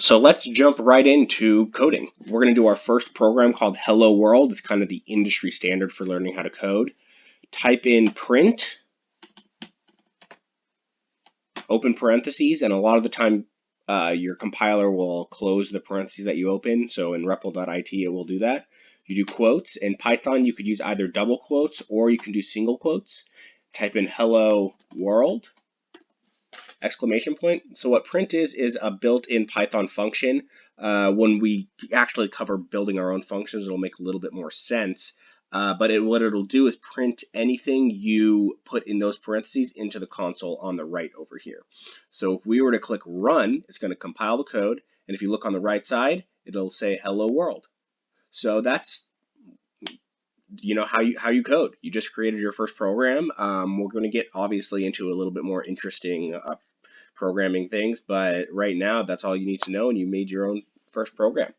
So let's jump right into coding. We're going to do our first program called Hello World. It's kind of the industry standard for learning how to code. Type in print, open parentheses, and a lot of the time your compiler will close the parentheses that you open. So in REPL.it it will do that. You do quotes. In Python you could use either double quotes or you can do single quotes. Type in hello world, exclamation point. So what print is a built-in Python function. When we actually cover building our own functions, it'll make a little bit more sense. But what it'll do is print anything you put in those parentheses into the console on the right over here. So if we were to click run, it's going to compile the code. And if you look on the right side, it'll say hello world. So that's how you code. You just created your first program. We're going to get obviously into a little bit more interesting programming things, but right now that's all you need to know, and you made your own first program.